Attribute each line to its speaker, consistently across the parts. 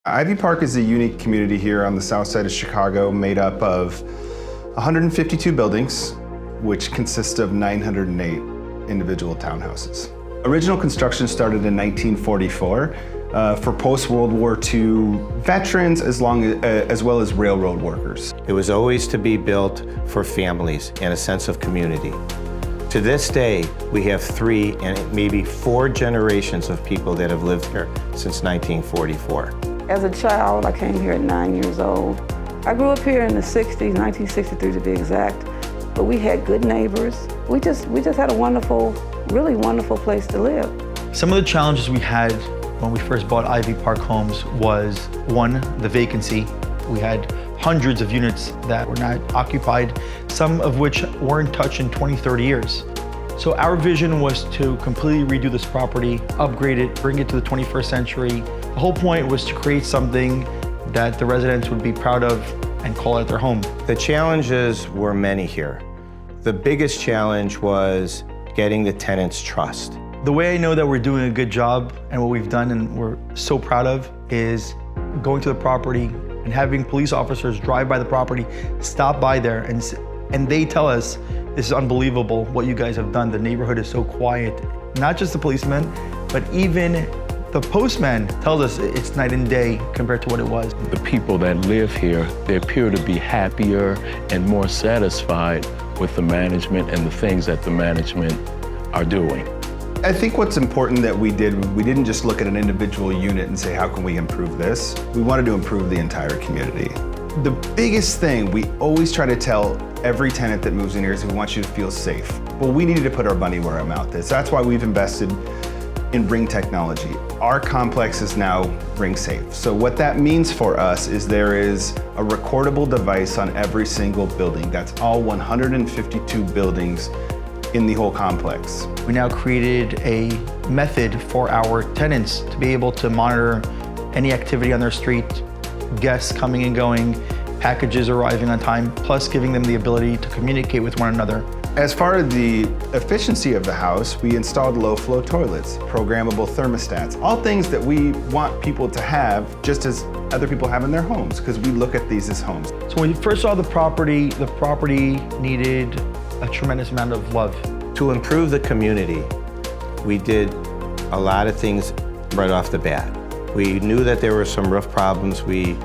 Speaker 1: Ivy Park is a unique community here on the south side of Chicago, made up of 152 buildings, which consist of 908 individual townhouses. Original construction started in 1944 for post-World War II veterans as well as railroad workers.
Speaker 2: It was always to be built for families and a sense of community. To this day, we have 3 and maybe 4 generations of people that have lived here since 1944.
Speaker 3: As a child, I came here at 9 years old. I grew up here in the 60s, 1963 to be exact, but we had good neighbors. We just had a wonderful, really wonderful place to live.
Speaker 4: Some of the challenges we had when we first bought Ivy Park Homes was, 1, the vacancy. We had hundreds of units that were not occupied, some of which weren't touched in 20, 30 years. So our vision was to completely redo this property, upgrade it, bring it to the 21st century. The whole point was to create something that the residents would be proud of and call it their home.
Speaker 2: The challenges were many here. The biggest challenge was getting the tenants' trust.
Speaker 4: The way I know that we're doing a good job and what we've done and we're so proud of is going to the property and having police officers drive by the property, stop by there, and they tell us, this is unbelievable what you guys have done. The neighborhood is so quiet. Not just the policemen, but even the postman tells us it's night and day compared to what it was.
Speaker 5: The people that live here, they appear to be happier and more satisfied with the management and the things that the management are doing.
Speaker 1: I think what's important that we didn't just look at an individual unit and say, how can we improve this? We wanted to improve the entire community. The biggest thing we always try to tell every tenant that moves in here is we want you to feel safe. Well, we needed to put our money where our mouth is. That's why we've invested in Ring technology. Our complex is now Ring safe. So what that means for us is there is a recordable device on every single building. That's all 152 buildings in the whole complex.
Speaker 4: We now created a method for our tenants to be able to monitor any activity on their street, guests coming and going, packages arriving on time, plus giving them the ability to communicate with one another.
Speaker 1: As far as the efficiency of the house, we installed low-flow toilets, programmable thermostats, all things that we want people to have just as other people have in their homes, because we look at these as homes.
Speaker 4: So when we first saw the property needed a tremendous amount of love.
Speaker 2: To improve the community, we did a lot of things right off the bat. We knew that there were some roof problems. We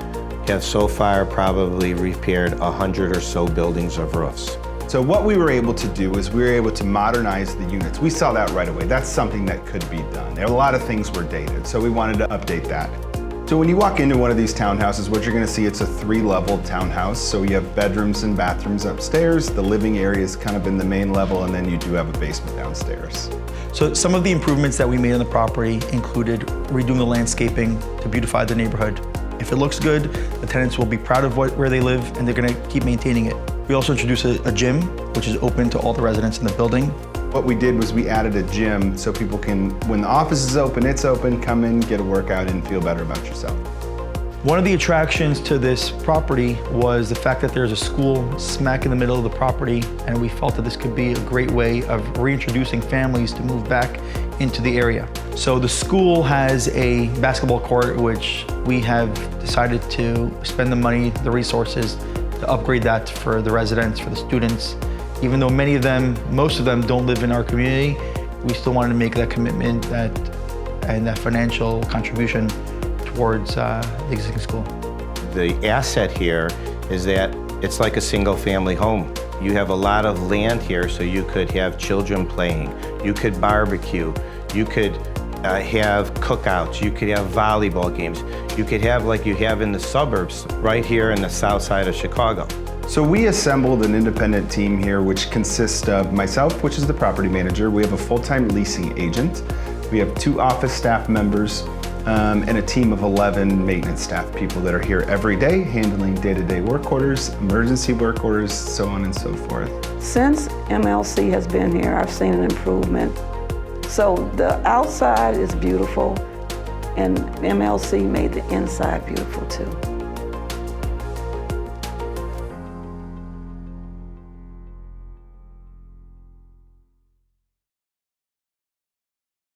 Speaker 2: have so far probably repaired 100 or so buildings of roofs.
Speaker 1: So what we were able to do is we were able to modernize the units. We saw that right away. That's something that could be done. A lot of things were dated, so we wanted to update that. So when you walk into one of these townhouses, what you're gonna see, it's a 3-level townhouse. So you have bedrooms and bathrooms upstairs. The living area is kind of in the main level, and then you do have a basement downstairs.
Speaker 4: So some of the improvements that we made on the property included redoing the landscaping to beautify the neighborhood. If it looks good, the tenants will be proud of where they live, and they're gonna keep maintaining it. We also introduced a gym, which is open to all the residents in the building.
Speaker 1: What we did was we added a gym so people can, when the office is open, it's open, come in, get a workout, and feel better about yourself.
Speaker 4: One of the attractions to this property was the fact that there's a school smack in the middle of the property, and we felt that this could be a great way of reintroducing families to move back into the area. So the school has a basketball court, which we have decided to spend the money, the resources, to upgrade that for the residents, for the students. Even though most of them don't live in our community, we still wanted to make that commitment and that financial contribution towards the existing school.
Speaker 2: The asset here is that it's like a single-family home. You have a lot of land here, so you could have children playing, you could barbecue, you could have cookouts, you could have volleyball games, you could have like you have in the suburbs right here in the south side of Chicago.
Speaker 1: So we assembled an independent team here, which consists of myself, which is the property manager. We have a full-time leasing agent. We have 2 office staff members and a team of 11 maintenance staff people that are here every day, handling day-to-day work orders, emergency work orders, so on and so forth.
Speaker 3: Since MLC has been here, I've seen an improvement. So the outside is beautiful, and MLC made the inside beautiful too.